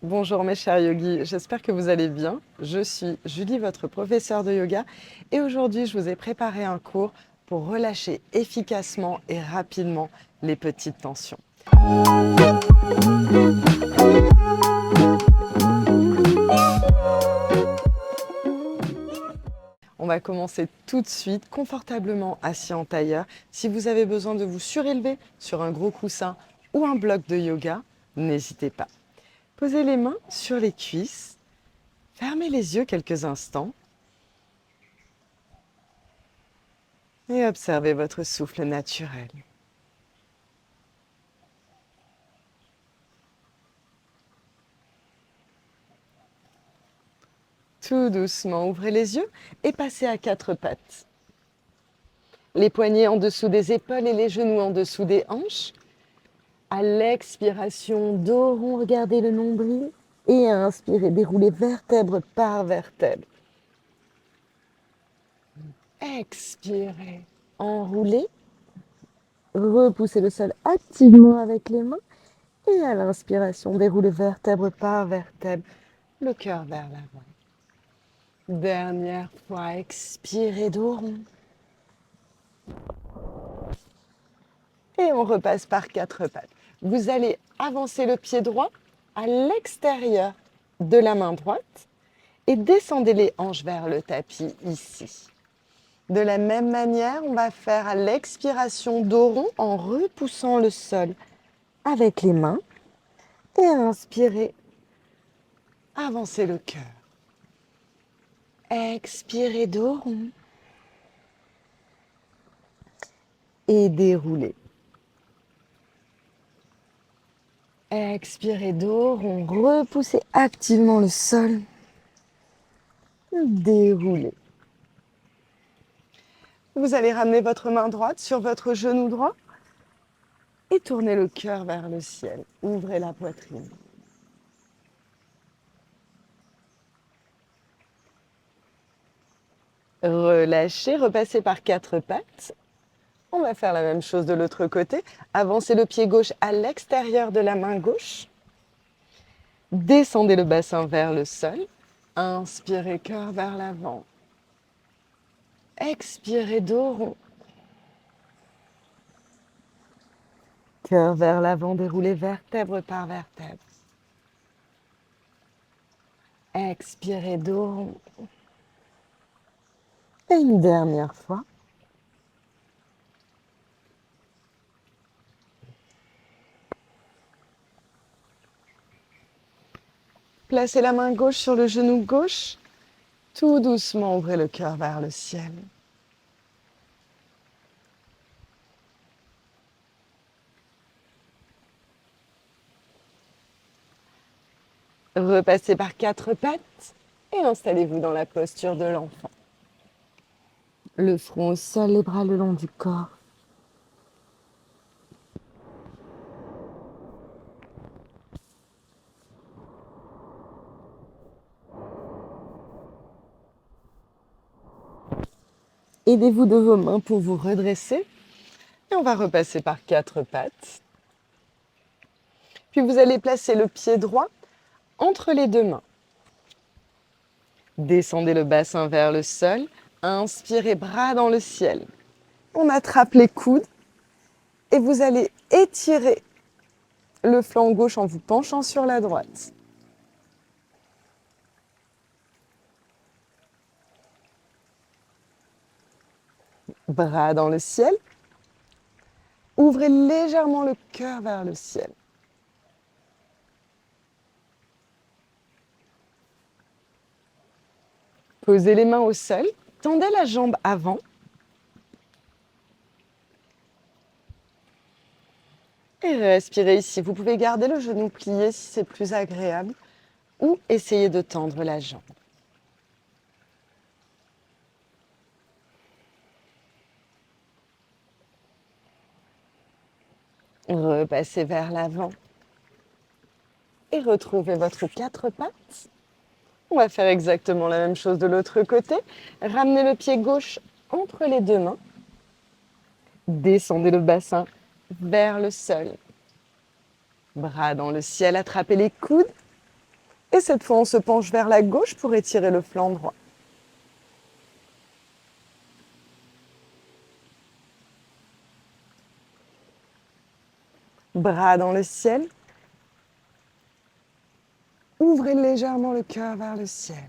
Bonjour mes chers yogis, j'espère que vous allez bien. Je suis Julie, votre professeure de yoga, et aujourd'hui je vous ai préparé un cours pour relâcher efficacement et rapidement les petites tensions. On va commencer tout de suite, confortablement assis en tailleur. Si vous avez besoin de vous surélever sur un gros coussin ou un bloc de yoga, n'hésitez pas. Posez les mains sur les cuisses, fermez les yeux quelques instants et observez votre souffle naturel. Tout doucement, ouvrez les yeux et passez à quatre pattes. Les poignets en dessous des épaules et les genoux en dessous des hanches. À l'expiration, dos rond, regardez le nombril. Et à inspirer, déroulez vertèbre par vertèbre. Expirez, enroulez. Repoussez le sol activement avec les mains. Et à l'inspiration, déroulez vertèbre par vertèbre, le cœur vers l'avant. Dernière fois, expirez, dos rond. Et on repasse par quatre pattes. Vous allez avancer le pied droit à l'extérieur de la main droite et descendez les hanches vers le tapis ici. De la même manière, on va faire à l'expiration dos rond en repoussant le sol avec les mains et à inspirer, avancez le cœur. Expirez dos rond et déroulez. Expirez dos rond, repoussez activement le sol. Déroulez. Vous allez ramener votre main droite sur votre genou droit et tournez le cœur vers le ciel. Ouvrez la poitrine. Relâchez, repassez par quatre pattes. On va faire la même chose de l'autre côté. Avancez le pied gauche à l'extérieur de la main gauche. Descendez le bassin vers le sol. Inspirez, cœur vers l'avant. Expirez, dos rond. Cœur vers l'avant, déroulez vertèbre par vertèbre. Expirez, dos rond. Et une dernière fois. Placez la main gauche sur le genou gauche. Tout doucement, ouvrez le cœur vers le ciel. Repassez par quatre pattes et installez-vous dans la posture de l'enfant. Le front au sol, les bras le long du corps. Aidez-vous de vos mains pour vous redresser. Et on va repasser par quatre pattes. Puis vous allez placer le pied droit entre les deux mains. Descendez le bassin vers le sol. Inspirez, bras dans le ciel. On attrape les coudes et vous allez étirer le flanc gauche en vous penchant sur la droite. Bras dans le ciel. Ouvrez légèrement le cœur vers le ciel. Posez les mains au sol. Tendez la jambe avant. Et respirez ici. Vous pouvez garder le genou plié si c'est plus agréable ou essayer de tendre la jambe. Repassez vers l'avant et retrouvez votre quatre pattes. On va faire exactement la même chose de l'autre côté. Ramenez le pied gauche entre les deux mains. Descendez le bassin vers le sol. Bras dans le ciel, attrapez les coudes Et cette fois, on se penche vers la gauche pour étirer le flanc droit. Bras dans le ciel. Ouvrez légèrement le cœur vers le ciel.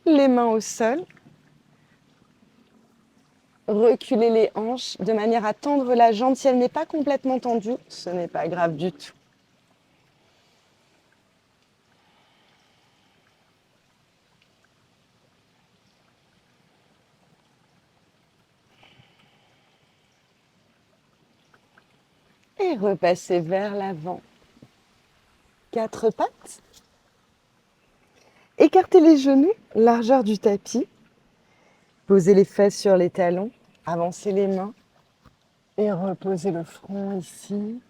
Les mains au sol. Reculez les hanches de manière à tendre la jambe. Si elle n'est pas complètement tendue, ce n'est pas grave du tout. Et repassez vers l'avant. 4 pattes. Écartez les genoux, largeur du tapis. Posez les fesses sur les talons. Avancez les mains. Et reposez le front ici.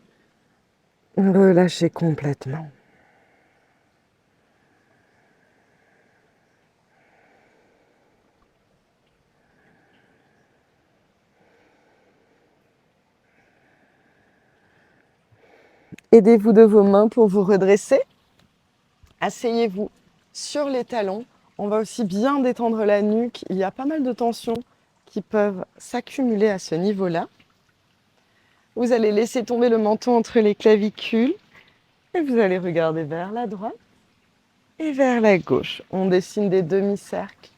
Relâchez complètement. Aidez-vous de vos mains pour vous redresser. Asseyez-vous sur les talons. On va aussi bien détendre la nuque. Il y a pas mal de tensions qui peuvent s'accumuler à ce niveau-là. Vous allez laisser tomber le menton entre les clavicules et vous allez regarder vers la droite et vers la gauche. On dessine des demi-cercles.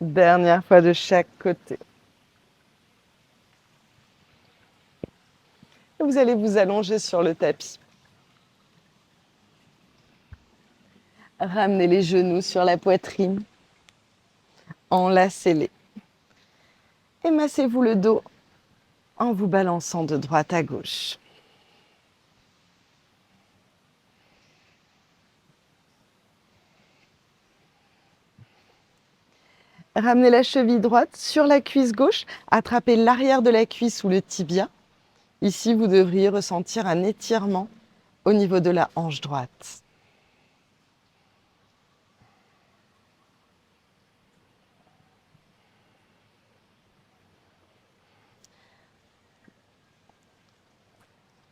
Dernière fois de chaque côté. Et vous allez vous allonger sur le tapis. Ramenez les genoux sur la poitrine. Enlacez-les. Et massez-vous le dos en vous balançant de droite à gauche. Ramenez la cheville droite sur la cuisse gauche. Attrapez l'arrière de la cuisse ou le tibia. Ici, vous devriez ressentir un étirement au niveau de la hanche droite.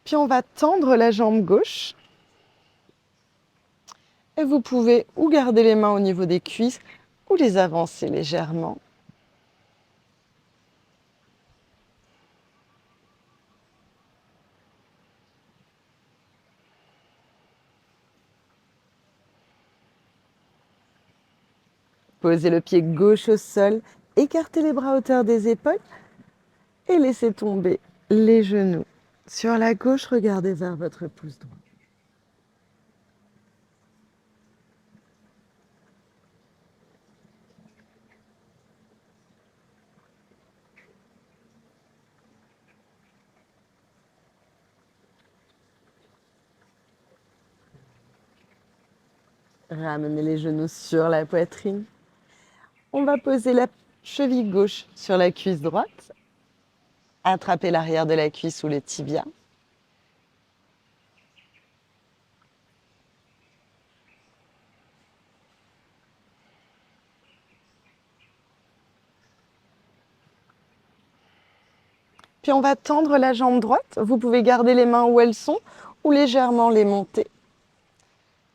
Puis on va tendre la jambe gauche. Et vous pouvez ou garder les mains au niveau des cuisses ou les avancer légèrement. Posez le pied gauche au sol, écartez les bras à hauteur des épaules et laissez tomber les genoux. Sur la gauche, regardez vers votre pouce droit. Ramenez les genoux sur la poitrine. On va poser la cheville gauche sur la cuisse droite. Attrapez l'arrière de la cuisse ou le tibia. Puis on va tendre la jambe droite. Vous pouvez garder les mains où elles sont ou légèrement les monter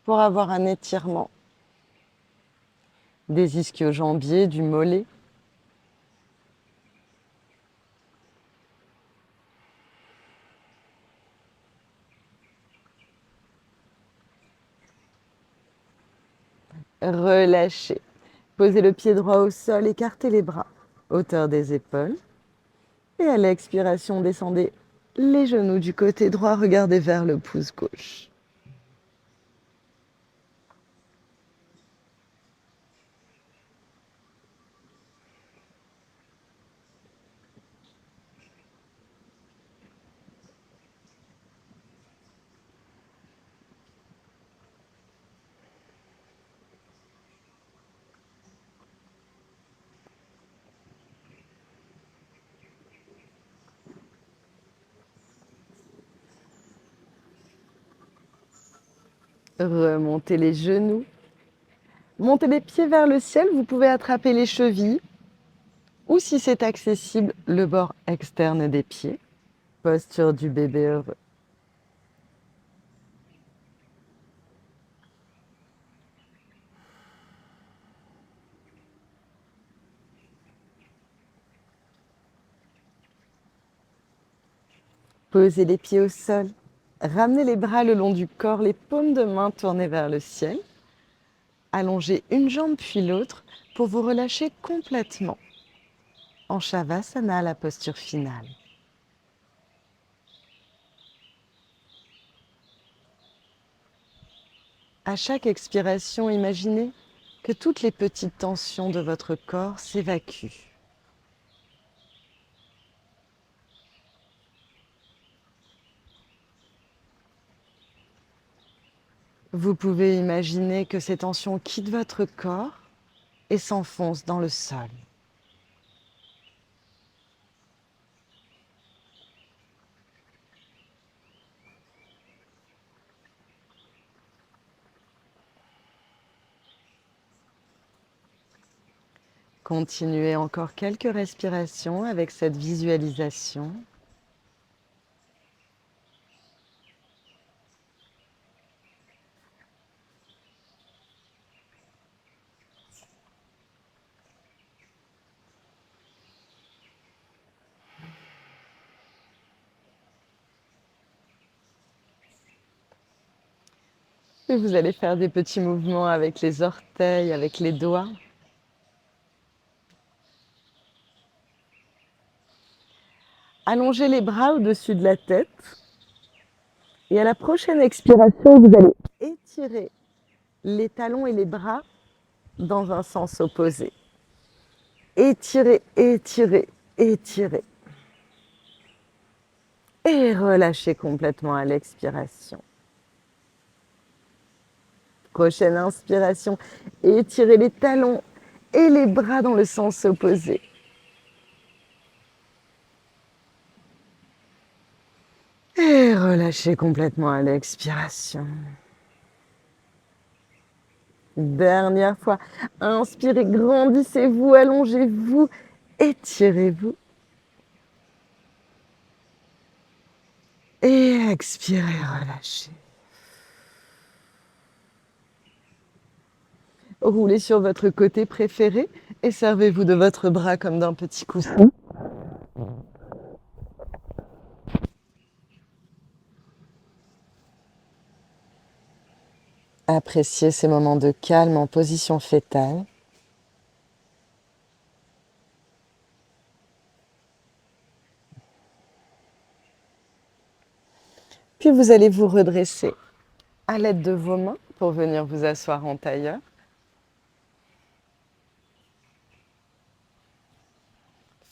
pour avoir un étirement des ischio-jambiers, du mollet. Relâchez. Posez le pied droit au sol, écartez les bras, hauteur des épaules. Et à l'expiration, descendez les genoux du côté droit, regardez vers le pouce gauche. Remontez les genoux. Montez les pieds vers le ciel, vous pouvez attraper les chevilles ou si c'est accessible, le bord externe des pieds. Posture du bébé heureux. Posez les pieds au sol. Ramenez les bras le long du corps, les paumes de main tournées vers le ciel. Allongez une jambe puis l'autre pour vous relâcher complètement. En Shavasana, la posture finale. À chaque expiration, imaginez que toutes les petites tensions de votre corps s'évacuent. Vous pouvez imaginer que ces tensions quittent votre corps et s'enfoncent dans le sol. Continuez encore quelques respirations avec cette visualisation. Et vous allez faire des petits mouvements avec les orteils, avec les doigts. Allongez les bras au-dessus de la tête. Et à la prochaine expiration, vous allez étirer les talons et les bras dans un sens opposé. Étirez, étirez, étirez. Et relâchez complètement à l'expiration. Prochaine inspiration, étirez les talons et les bras dans le sens opposé. Et relâchez complètement à l'expiration. Dernière fois, inspirez, grandissez-vous, allongez-vous, étirez-vous. Et expirez, relâchez. Roulez sur votre côté préféré et servez-vous de votre bras comme d'un petit coussin. Appréciez ces moments de calme en position fétale. Puis vous allez vous redresser à l'aide de vos mains pour venir vous asseoir en tailleur.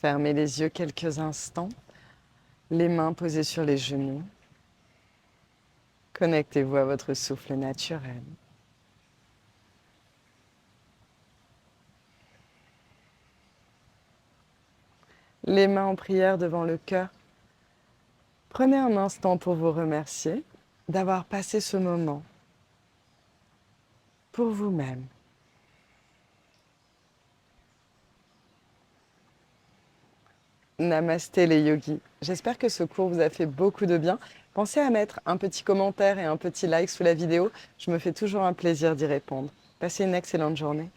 Fermez les yeux quelques instants, les mains posées sur les genoux. Connectez-vous à votre souffle naturel. Les mains en prière devant le cœur. Prenez un instant pour vous remercier d'avoir passé ce moment pour vous-même. Namasté les yogis. J'espère que ce cours vous a fait beaucoup de bien. Pensez à mettre un petit commentaire et un petit like sous la vidéo. Je me fais toujours un plaisir d'y répondre. Passez une excellente journée.